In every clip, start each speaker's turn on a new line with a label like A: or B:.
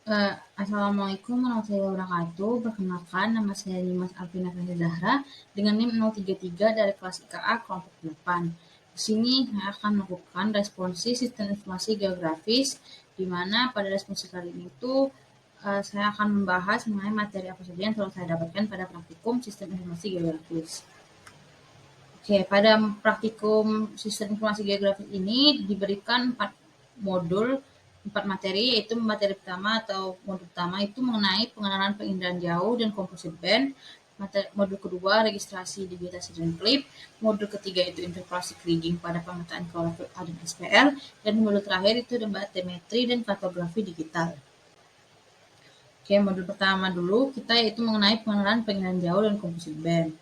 A: Assalamualaikum warahmatullahi wabarakatuh. Perkenalkan, nama saya Nimas Alvina Fenza Zahra dengan NIM 033 dari kelas IKA kelompok 8. Di sini saya akan melakukan responsi sistem informasi geografis, di mana pada responsi kali ini saya akan membahas mengenai materi apa saja yang telah saya dapatkan pada praktikum sistem informasi geografis. Oke, pada praktikum sistem informasi geografis ini diberikan 4 modul, 4 materi, yaitu materi pertama atau modul pertama itu mengenai pengenalan penginderaan jauh dan composite band, modul kedua registrasi, digitasi, dan klip, modul ketiga itu interpolasi kriging pada pemetaan klorofil A dan SPL, dan modul terakhir itu batimetri dan kartografi digital. Oke, modul pertama dulu kita yaitu mengenai pengenalan penginderaan jauh dan composite band.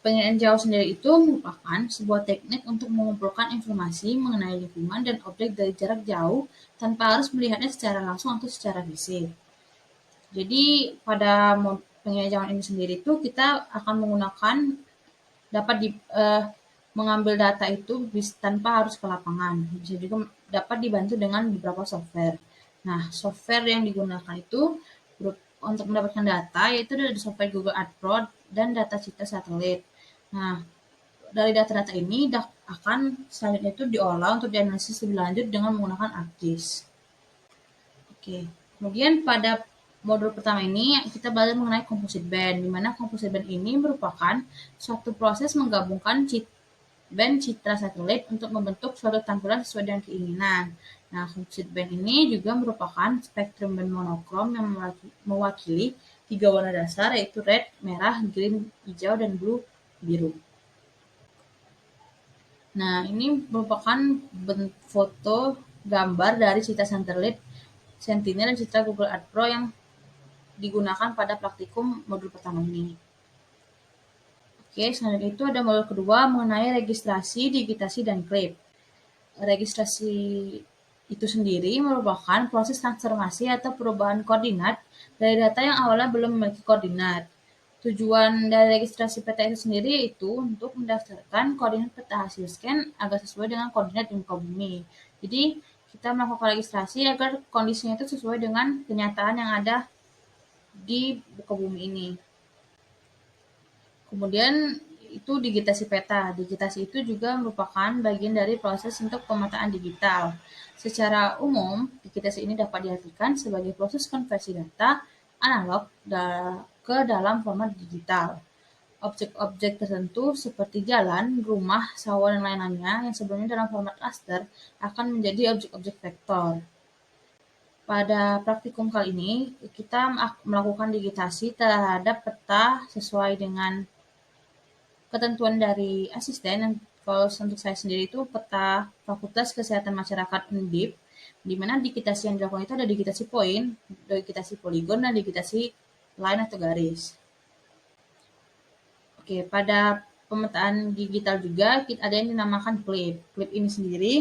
A: Penginderaan jauh sendiri itu merupakan sebuah teknik untuk mengumpulkan informasi mengenai lingkungan dan objek dari jarak jauh tanpa harus melihatnya secara langsung atau secara fisik. Jadi pada penginderaan jauh ini sendiri itu kita akan menggunakan dapat mengambil data itu tanpa harus ke lapangan. Bisa juga dapat dibantu dengan beberapa software. Nah, software yang digunakan itu untuk mendapatkan data yaitu dari software Google Earth Pro dan data citra satelit. Nah, dari data-data ini akan selanjutnya itu diolah untuk dianalisis lebih lanjut dengan menggunakan ArcGIS. Oke, kemudian pada modul pertama ini kita belajar mengenai composite band, di mana composite band ini merupakan suatu proses menggabungkan band citra satelit untuk membentuk suatu tampilan sesuai dengan keinginan. Nah, composite band ini juga merupakan spektrum band monokrom yang mewakili 3 warna dasar, yaitu red, merah, green, hijau, dan blue, biru. Nah, ini merupakan foto gambar dari citra satelit Sentinel dan citra Google Earth Pro yang digunakan pada praktikum modul pertama ini. Oke, selanjutnya itu ada modul kedua mengenai registrasi, digitasi, dan klip. Registrasi itu sendiri merupakan proses transformasi atau perubahan koordinat dari data yang awalnya belum memiliki koordinat. Tujuan dari registrasi peta itu sendiri itu untuk mendaftarkan koordinat peta hasil scan agar sesuai dengan koordinat di muka bumi. Jadi, kita melakukan registrasi agar kondisinya itu sesuai dengan kenyataan yang ada di muka bumi ini. Kemudian itu digitasi peta. Digitasi itu juga merupakan bagian dari proses untuk pemetaan digital. Secara umum, digitasi ini dapat diartikan sebagai proses konversi data analog ke dalam format digital. Objek-objek tertentu seperti jalan, rumah, sawah, dan lain-lainnya yang sebelumnya dalam format raster akan menjadi objek-objek vektor. Pada praktikum kali ini, kita melakukan digitasi terhadap peta sesuai dengan ketentuan dari asisten. Kalau untuk saya sendiri itu peta Fakultas Kesehatan Masyarakat Undip, di mana digitasi yang dilakukan itu ada digitasi poin, digitasi poligon, dan digitasi line atau garis. Oke, pada pemetaan digital juga ada yang dinamakan klip. Klip ini sendiri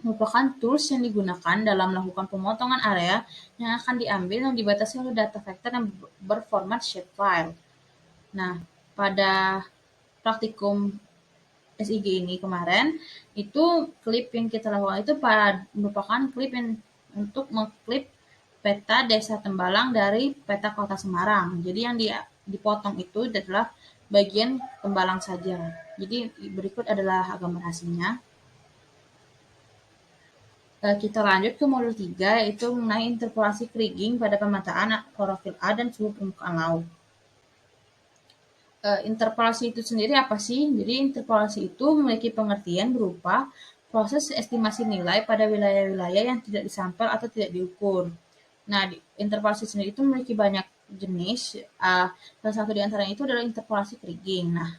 A: merupakan tools yang digunakan dalam melakukan pemotongan area yang akan diambil dan dibatasi oleh data vektor yang berformat shapefile. Nah, pada praktikum SIG ini kemarin, itu klip yang kita lakukan itu merupakan klip yang untuk mengklip peta Desa Tembalang dari peta Kota Semarang. Jadi yang dipotong itu adalah bagian Tembalang saja. Jadi berikut adalah gambar hasilnya. Kita lanjut ke modul 3, yaitu mengenai interpolasi kriging pada pemetaan klorofil A dan suhu permukaan laut. Interpolasi itu sendiri apa sih? Jadi interpolasi itu memiliki pengertian berupa proses estimasi nilai pada wilayah-wilayah yang tidak disampel atau tidak diukur. Nah, interpolasi sendiri itu memiliki banyak jenis. Salah satu di antaranya itu adalah interpolasi kriging. Nah,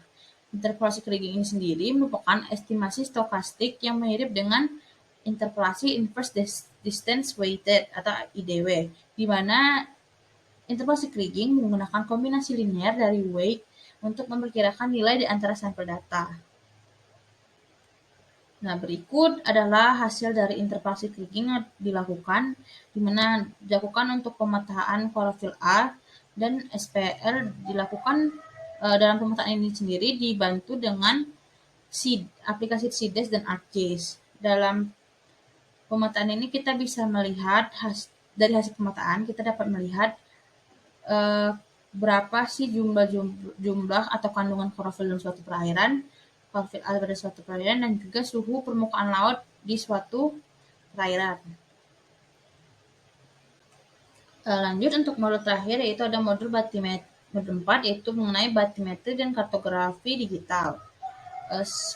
A: interpolasi kriging ini sendiri merupakan estimasi stokastik yang mirip dengan interpolasi inverse distance weighted atau IDW, di mana interpolasi kriging menggunakan kombinasi linear dari weight untuk memperkirakan nilai di antara sampel data. Nah, berikut adalah hasil dari interpolasi kriging yang dilakukan, di mana dilakukan untuk pemetaan klorofil A dan SPL dilakukan dalam pemetaan ini sendiri dibantu dengan aplikasi CIDES dan ArcGIS. Dalam pemetaan ini kita bisa melihat dari hasil pemetaan kita dapat melihat berapa sih jumlah atau kandungan klorofil dalam suatu perairan, klorofil A pada suatu perairan, dan juga suhu permukaan laut di suatu perairan. Lanjut untuk modul terakhir yaitu ada modul batimetri. Modul 4 yaitu mengenai batimetri dan kartografi digital.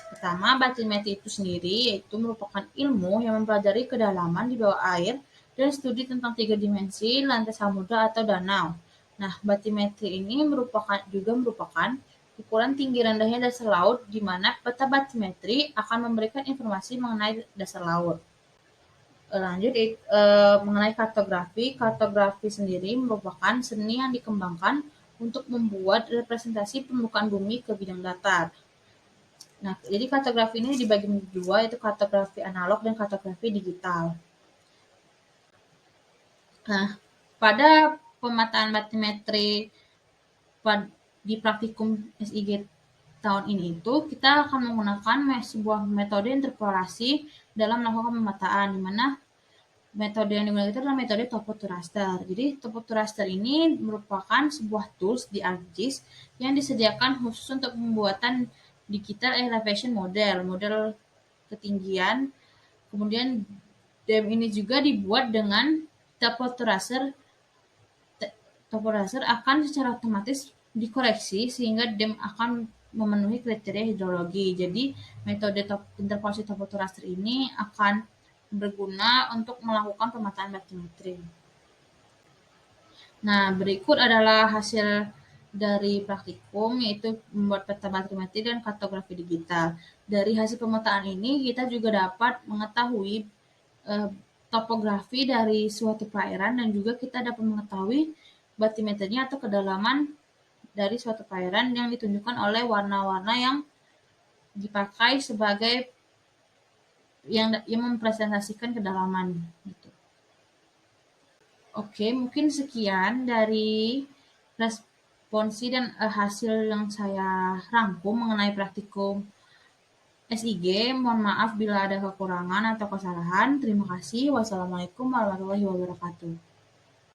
A: Pertama, batimetri itu sendiri yaitu merupakan ilmu yang mempelajari kedalaman di bawah air dan studi tentang 3 dimensi lantai samudra atau danau. Nah, batimetri ini merupakan ukuran tinggi rendahnya dasar laut, di mana peta batimetri akan memberikan informasi mengenai dasar laut. Lanjut, mengenai kartografi. Kartografi sendiri merupakan seni yang dikembangkan untuk membuat representasi permukaan bumi ke bidang datar. Nah, jadi kartografi ini dibagi menjadi dua, yaitu kartografi analog dan kartografi digital. Nah, pada pemetaan batimetri di praktikum SIG tahun ini itu kita akan menggunakan sebuah metode interpolasi dalam melakukan pemetaan, di mana metode yang digunakan itu adalah metode topo to raster. Jadi topo to raster ini merupakan sebuah tools di ArcGIS yang disediakan khusus untuk pembuatan digital elevation model ketinggian. Kemudian DEM ini juga dibuat dengan topo to raster akan secara otomatis dikoreksi sehingga DEM akan memenuhi kriteria hidrologi. Jadi metode interpolasi topo to raster ini akan berguna untuk melakukan pemetaan batimetri. Nah, berikut adalah hasil dari praktikum, yaitu membuat peta batimetri dan kartografi digital. Dari hasil pemetaan ini, kita juga dapat mengetahui topografi dari suatu perairan dan juga kita dapat mengetahui batimetrinya atau kedalaman dari suatu perairan yang ditunjukkan oleh warna-warna yang dipakai sebagai yang mempresentasikan kedalaman gitu. Oke, mungkin sekian dari responsi dan hasil yang saya rangkum mengenai praktikum SIG. Mohon maaf bila ada kekurangan atau kesalahan. Terima kasih. Wassalamualaikum warahmatullahi wabarakatuh.